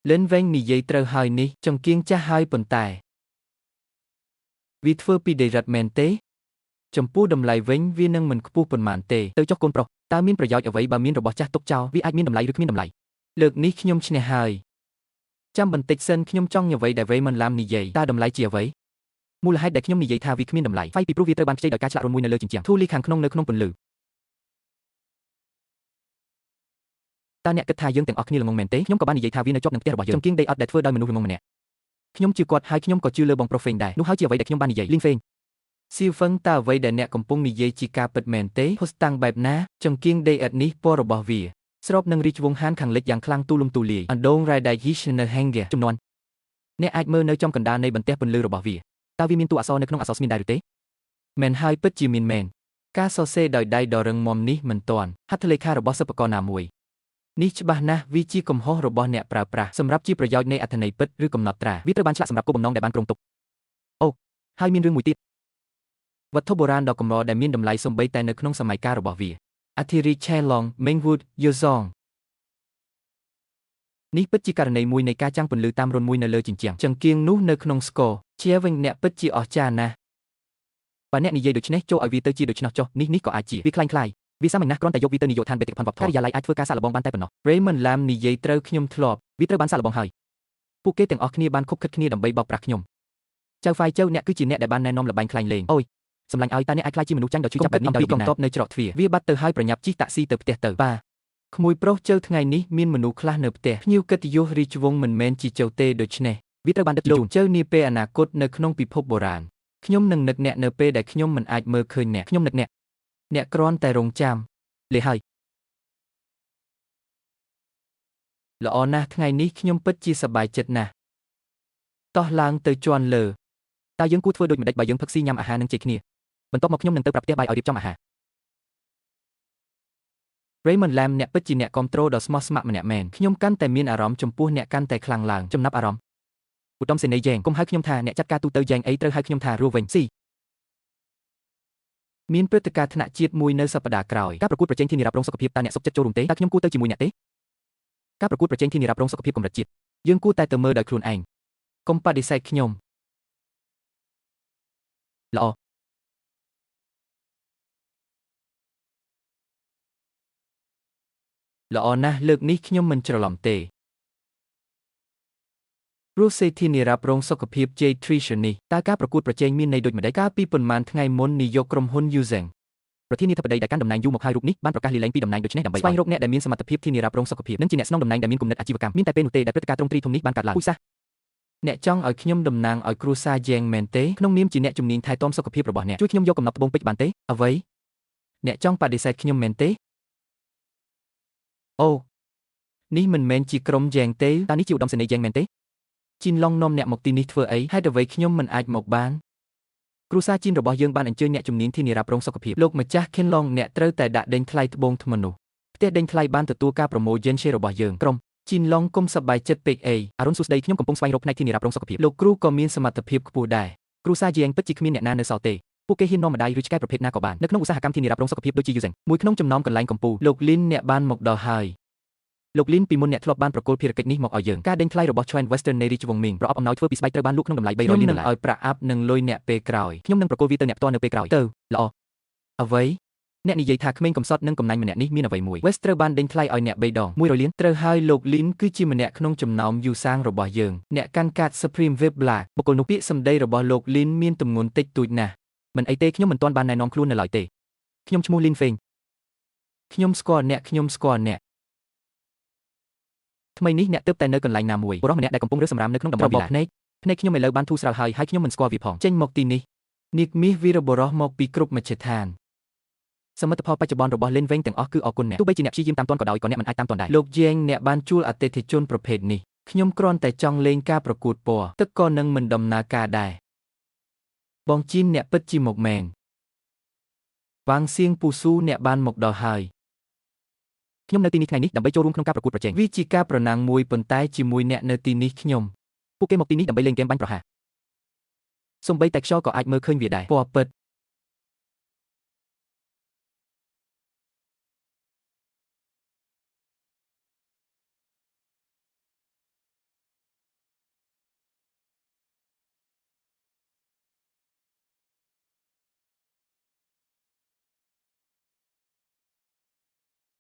Lên veng nì dây trâu hơi ní, trong kiên cha hơi bần tài. Vì thưa pi đề rạch mèn tế. Trong pu đầm lại veng vì nâng mình pu bần mạn tê. Tới cho con pro, ta miênប្រយោជន៍អ្វីបើមានរបស់ចាស់ទុកចោលវាអាចមានតម្លៃឬគ្មានតម្លៃលើកនេះខ្ញុំឈ្នះហើយចាំបន្តិចសិនខ្ញុំចង់អ្វីដែលវេមិនឡាមនិយាយតើតម្លៃជាអ្វីមូលហេតុដែលខ្ញុំនិយាយថាវាគ្មានតម្លៃហ្វៃពីព្រោះវាត្រូវបានខ្ចីដោយការឆ្លាក់រន្ធមួយនៅលើជញ្ជាំងធូលីខាងក្នុងនៅក្នុងពន្លឺតើអ្នកគិតថាយើងទាំងអស់គ្នាល្ងងមែនទេខ្ញុំក៏បាននិយាយថាវានៅជាប់នឹងផ្ទះរបស់យើងចំគៀងដីអត់ដែលធ្វើដោយមនុស្សល្ងងម្នាក់ខ្ញុំជឿគាត់ហើយខ្ញុំក៏ជឿលើបងប្រុសហ្វេងដែរនោះហើយជាអ្វីដែលខ្ញុំបាននិយាយលីងហ្វេងសៀវហ្វឹងតើអ្វីដែលអ្នកកំពុងនិយាយជាការពិតមែនទេហូស្តាំងបែបណាចំគៀងដីអត់នេះពណ៌របស់វាស្របនឹងរាជវង្សហានខាងលិចយ៉ាងខ្លាំងទូលំទូលាយអណ្ដូងរ៉ៃដៃហ៊ីសនៅហេងហ្គាចំនួនអ្នកអាចមើលនៅចំកណ្ដាលនៃបន្ទះពន្លឺរបស់វាតើវាមានតួអក្សរនៅក្នុងអក្សរស្មីនដែរឬទេមែនហើយពិតជាមានមែនការសរសេរដោយដៃដ៏រឹងមាំនេះមិនទាន់ហត្ថលេខារបស់សិប្បករណាមួយនេះច្បាស់ណាស់វាជាកំហុសរបស់អ្នកប្រើប្រាស់សម្រាប់ជាប្រយោជន៍នៃអត្ថន័យពិតឬកំណត់ត្រាវាត្រូវបានឆ្លាក់សម្រាប់គោលបំណងដែលបានគ្រោងទុកអូហើយមានរឿងមួយទៀតវត្ថុបុរាណដ៏កម្រដែលមានតម្លៃសូម្បីតែនៅក្នុងសម័យកាលរបស់វាអធិរាជឆេឡុងមេងវូដយូហ្សងនេះពិតជាករណីមួយនៃការចាំងពន្លឺតាមរន្ធមួយនៅលើជញ្ជាំងចង្គៀងនោះនៅក្នុងស្គរជាវិញអ្នកពិតជាអស្ចារ្យណាស់បើអ្នកនិយាយដូច្នេះចូលឲ្យវាទៅជាដូច្នោះចុះនេះក៏អាចជាវាคล้ายវាសាមញ្ញណាស់គ្រាន់តែយកវាទៅនិយោឋានបេតិកភណ្ឌវប្បធម៌ការិយាល័យអាចធ្វើការសាកល្បងបានតែប៉ុណ្ណោះ Raymond Lam និយាយត្រូវខ្ញុំធ្លាប់វាត្រូវបានសាកល្បងហើយពួកគេទាំងអស់គ្នាបានខុបខិតគ្នាដើម្បីបោកប្រាស់ខ្ញុំចៅហ្វាយចៅអ្នកគឺជាអ្នកដែលបានណែនាំល្បែងខ្លាញ់លេងអូយសម្លាញ់ឲ្យតើអ្នកអាចខ្លាចជាមនុស្សចាញ់ដ៏ឈឺចាប់បែបនេះដោយកំតបនៅច្រកទ្វារវាបាត់ទៅហើយប្រញាប់ជិះតាក់ស៊ីទៅផ្ទះទៅប៉ាក្មួយប្រុសចៅថ្ងៃនេះមានមនុស្សខ្លះនៅផ្ទះភ្ញៀវកិត្តិយសរាជវង្សមិនមែនជាចៅទេដូច្នេះវាត្រូវបានដឹកជញ្ជូនចៅនាពេលអនាគតនៅក្នុងពិភពបុរាណខ្ញុំនឹងនឹកអ្នកនៅពេលដែលខ្ញុំមិនអាចមើលឃើញអ្នកខ្ញុំនឹកអ្នកគ្រាន់តែរងចាំលេហើយល្អណាស់ថ្ងៃនេះខ្ញុំពិតជាសប្បាយចិត្តណាស់តោះឡើងទៅជាន់លើតើយើងគួរធ្វើដូចម្តេចបើយើងផឹកស៊ីញ៉ាំអាហារនឹងជិះគ្នាបន្ទាប់មកខ្ញុំនឹងទៅប្រាប់ផ្ទះបាយឲ្យរៀបចំអាហារ Raymond Lam អ្នកពិតជាអ្នកគ្រប់គ្រងដ៏ស្មោះស្ម័គ្រម្នាក់មែនខ្ញុំកាន់តែមានអារម្មណ៍ចំពោះអ្នកកាន់តែខ្លាំងឡើងចំណាប់អារម្មណ៍ឧត្តមសេនីយ៍យ៉េងកុំហៅខ្ញុំថាអ្នកចាត់ការទូទៅយ៉េងអីត្រូវហៅខ្ញុំថារស់វិញស៊ីមានព្រឹត្តិការណ៍ថ្នាក់ជាតិមួយនៅសប្តាហ៍ក្រោយការប្រកួតប្រជែងធានារ៉ាប់រងសុខភាពតើអ្នកសុខចិត្តចូលរួមទេតើខ្ញុំគួរទៅជាមួយអ្នកទេការប្រកួតប្រជែងធានារ៉ាប់រងសុខភាពកម្រិតជាតិយើងគួរតែទៅមើលដោយខ្លួនឯងកុំបដិសេធខ្ញុំល្អណាស់លើកនេះខ្ញុំមិនច្រឡំទេរស់សេធានារ៉ាប់រងសុខភាព J3 នេះតើការប្រកួតប្រជែងមានន័យដូចម្តេចកាលពីប៉ុន្មានថ្ងៃមុននាយកក្រុមហ៊ុន Yuzheng ប្រធានាធិបតីដែលកាន់តំណែងយូរមកហើយរូបនេះបានប្រកាសលាលែងពីតំណែងដូច្នេះដើម្បីស្វែងរកអ្នកដែលមានសមត្ថភាពធានារ៉ាប់រងសុខភាពនិងជាអ្នកស្នងតំណែងដែលមានគំនិតអាជីវកម្មមានតែពេលនោះទេដែលព្រឹត្តិការណ៍ទ្រង់ទ្រីធំនេះបានកើតឡើងពូជសាសអ្នកចង់ឲ្យខ្ញុំតំណាងឲ្យគ្រួសារ Yang មែនទេក្នុងនាមជាអ្នកជំនាញថែទាំសុខភាពរបស់អ្នកជួយខ្ញុំយកកំណត់ត្បូងពេជ្របានទេអ្វីអ្នកចង់បដិសេធខ្ញុំមែនទេអូនេះមិនមែនជាក្រុម Yang ទេតើនេះជាឧត្តមសេនីយ៍ Yang មែនទេជីនឡុងនាំអ្នកមកទីនេះធ្វើអីហេតុអ្វីខ្ញុំមិនអាចមកបានគ្រួសារជីនរបស់យើងបានអញ្ជើញអ្នកជំនាញធានារ៉ាប់រងសុខភាពលោកម្ចាស់ខិនឡុងអ្នកត្រូវតែដាក់ដេញថ្លៃត្បូងធ្ងន់នោះផ្ទះដេញថ្លៃបានទទួលការប្រម៉ូយន share របស់យើងក្រុមជីនឡុងគុំសប្បាយចិត្តពេកអីអរុនសួស្ដីខ្ញុំកំពុងស្វែងរកផ្នែកធានារ៉ាប់រងសុខភាពលោកគ្រូក៏មានសមត្ថភាពខ្ពស់ដែរគ្រួសារជាងពិតជាគ្មានអ្នកណានៅសល់ទេពួកគេហ៊ាននាំម្ដាយឬឆ្កែប្រភេទណាក៏បាននៅក្នុងឧស្សាហកម្មធានារ៉ាប់រងសុខភាពដូចជា Yuzheng មួយក្នុងចំណោមកន្លែងកំពូលលោកលីនអ្នកបានមកដល់ហើយលោកលីនពីមុនអ្នកធ្លាប់បានប្រកល់ភារកិច្ចនេះមកឲ្យយើងការដេញថ្លៃរបស់ Trend Western នៃរាជវង្សមីងប្រអប់អំណោយធ្វើពីស្បែកត្រូវបានលក់ក្នុងតម្លៃ$300លានឲ្យប្រាក់អាប់នឹងលុយអ្នកពេលក្រោយខ្ញុំនឹងប្រកល់វាទៅអ្នកផ្ទាល់នៅពេលក្រោយទៅល្អអ្វីអ្នកនិយាយថាក្មេងកំសត់និងកំណាញ់ម្នាក់នេះមានអ្វីមួយ West ត្រូវបានដេញថ្លៃឲ្យអ្នក3ដង$100លានត្រូវហើយលោកលីនគឺជាម្នាក់ក្នុងចំណោមយូសាងរបស់យើងអ្នកកាន់កាត Supreme Web Black បុគ្គលនោះពាក្យសម្ដីរបស់លោកលីនមានទម្ងន់តិចតួចណាស់មិនអីទេខ្ញុំមិនទាន់បានណែនាំខ្លួននៅឡើយទេខ្ញុំឈ្មោះលីនហ្វេងខ្ញុំស្គាល់អ្នកថ្មីនេះអ្នកទើបតែនៅកន្លែងណាមួយបុរសម្នាក់ដែលកំពុងរើសសម្រាមនៅក្នុងតំបន់វិឡាភ្នែកខ្ញុំឥឡូវបានធូរស្រាលហើយខ្ញុំមិនស្គាល់វាផងចេញមកទីនេះនាគមាសវីរបុរសមកពីគ្រប់មជ្ឈដ្ឋានសមិទ្ធផលបច្ចុប្បន្នរបស់លេនវែងទាំងអស់គឺអរគុណអ្នកទោះបីជាអ្នកព្យាយាមតាមទាន់ក៏ដោយក៏អ្នកមិនអាចតាមទាន់ដែរលោកយ៉េងអ្នកបានជួលអតិថិជនប្រភេទនេះខ្ញុំគ្រាន់តែចង់លេងការប្រកួតពណ៌ទឹកក៏នឹងមិនដំណើរការដែរបងជីនអ្នកពិតជាមកមែនវ៉ាងសៀងពូស៊ូអ្នកបានមកដល់ហើយខ្ញុំនៅទីនេះថ្ងៃនេះដើម្បីចូលរួមក្នុងការប្រកួតប្រជែងវាជាការប្រណាំងមួយប៉ុន្តែជាមួយអ្នកនៅទីនេះពួកគេមកទីនេះដើម្បីលេងហ្គេមបាញ់ប្រហារសូម្បីតែខ្យល់ក៏អាចមើលឃើញវាដែរពណ៌ពិត